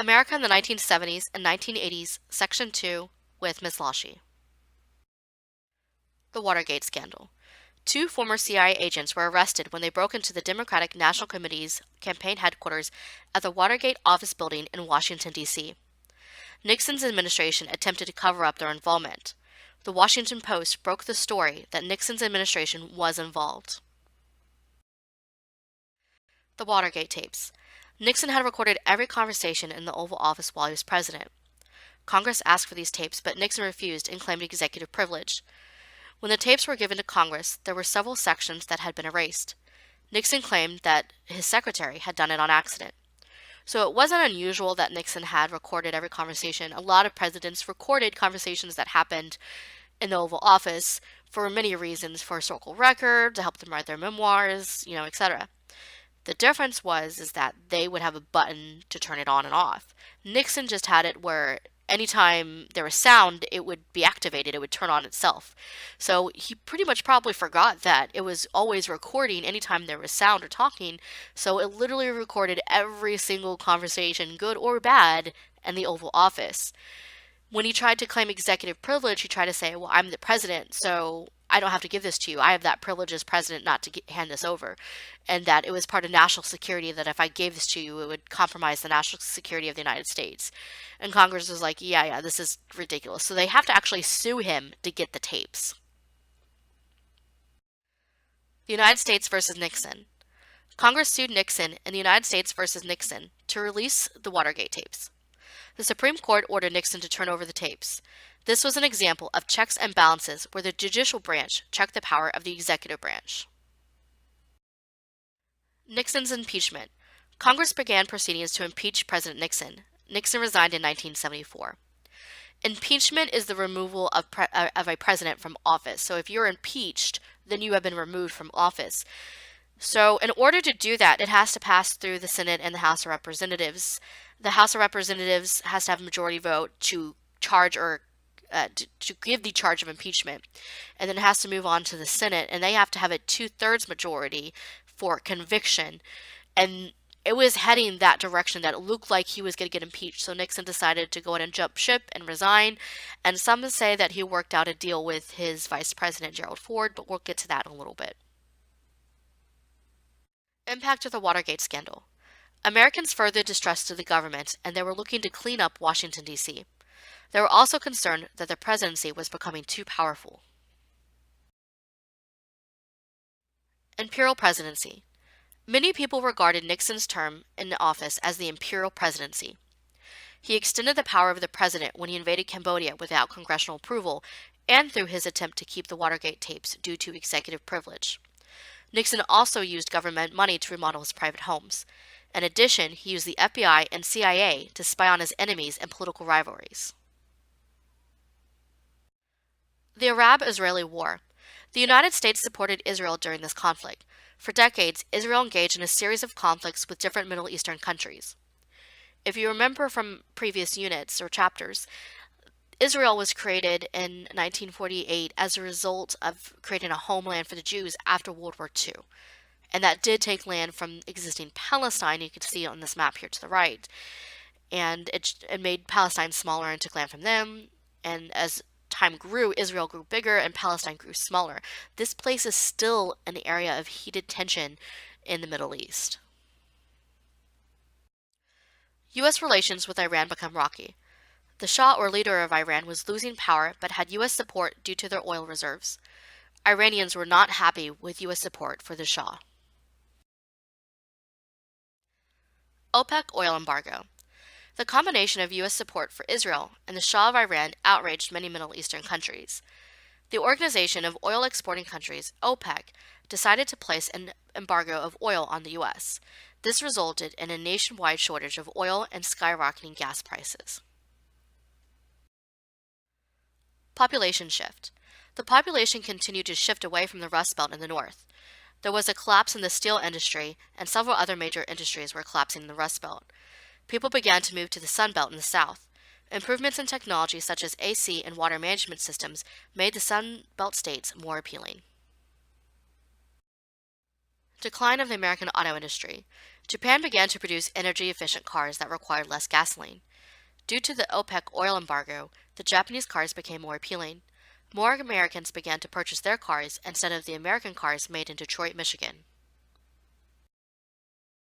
America in the 1970s and 1980s, Section 2, with Ms. Lashi. The Watergate Scandal. Two former CIA agents were arrested when they broke into the Democratic National Committee's campaign headquarters at the Watergate office building in Washington, D.C. Nixon's administration attempted to cover up their involvement. The Washington Post broke the story that Nixon's administration was involved. The Watergate tapes. Nixon had recorded every conversation in the Oval Office while he was president. Congress asked for these tapes, but Nixon refused and claimed executive privilege. When the tapes were given to Congress, there were several sections that had been erased. Nixon claimed that his secretary had done it on accident. So it wasn't unusual that Nixon had recorded every conversation. A lot of presidents recorded conversations that happened in the Oval Office for many reasons, for historical record, to help them write their memoirs, etc. The difference is that they would have a button to turn it on and off. Nixon just had it where anytime there was sound, it would be activated, it would turn on itself. So he pretty much probably forgot that it was always recording anytime there was sound or talking, so it literally recorded every single conversation, good or bad, in the Oval Office. When he tried to claim executive privilege, he tried to say, well, I'm the president, so I don't have to give this to you. I have that privilege as president not to hand this over. And that it was part of national security, that if I gave this to you, it would compromise the national security of the United States. And Congress was like, yeah, this is ridiculous. So they have to actually sue him to get the tapes. The United States versus Nixon. Congress sued Nixon in the United States versus Nixon to release the Watergate tapes. The Supreme Court ordered Nixon to turn over the tapes. This was an example of checks and balances where the judicial branch checked the power of the executive branch. Nixon's impeachment. Congress began proceedings to impeach President Nixon. Nixon resigned in 1974. Impeachment is the removal of a president from office. So if you're impeached, then you have been removed from office. So in order to do that, it has to pass through the Senate and the House of Representatives. The House of Representatives has to have a majority vote to charge or to give the charge of impeachment. And then it has to move on to the Senate, and they have to have a 2/3 majority for conviction. And it was heading that direction, that it looked like he was going to get impeached. So Nixon decided to go ahead and jump ship and resign. And some say that he worked out a deal with his vice president, Gerald Ford, but we'll get to that in a little bit. Impact of the Watergate scandal. Americans further distrusted the government, and they were looking to clean up Washington, D.C. They were also concerned that the presidency was becoming too powerful. Imperial presidency. Many people regarded Nixon's term in office as the imperial presidency. He extended the power of the president when he invaded Cambodia without congressional approval and through his attempt to keep the Watergate tapes due to executive privilege. Nixon also used government money to remodel his private homes. In addition, he used the FBI and CIA to spy on his enemies and political rivalries. The Arab-Israeli War. The United States supported Israel during this conflict. For decades, Israel engaged in a series of conflicts with different Middle Eastern countries. If you remember from previous units or chapters, Israel was created in 1948 as a result of creating a homeland for the Jews after World War II. And that did take land from existing Palestine. You can see on this map here to the right. And it made Palestine smaller and took land from them. And as time grew, Israel grew bigger and Palestine grew smaller. This place is still an area of heated tension in the Middle East. U.S. relations with Iran become rocky. The Shah, or leader of Iran, was losing power but had U.S. support due to their oil reserves. Iranians were not happy with U.S. support for the Shah. OPEC oil embargo. The combination of U.S. support for Israel and the Shah of Iran outraged many Middle Eastern countries. The Organization of Oil Exporting Countries, OPEC, decided to place an embargo of oil on the U.S. This resulted in a nationwide shortage of oil and skyrocketing gas prices. Population shift. The population continued to shift away from the Rust Belt in the north. There was a collapse in the steel industry, and several other major industries were collapsing in the Rust Belt. People began to move to the Sun Belt in the south. Improvements in technology such as AC and water management systems made the Sun Belt states more appealing. Decline of the American auto industry. Japan began to produce energy-efficient cars that required less gasoline. Due to the OPEC oil embargo, the Japanese cars became more appealing. More Americans began to purchase their cars instead of the American cars made in Detroit, Michigan.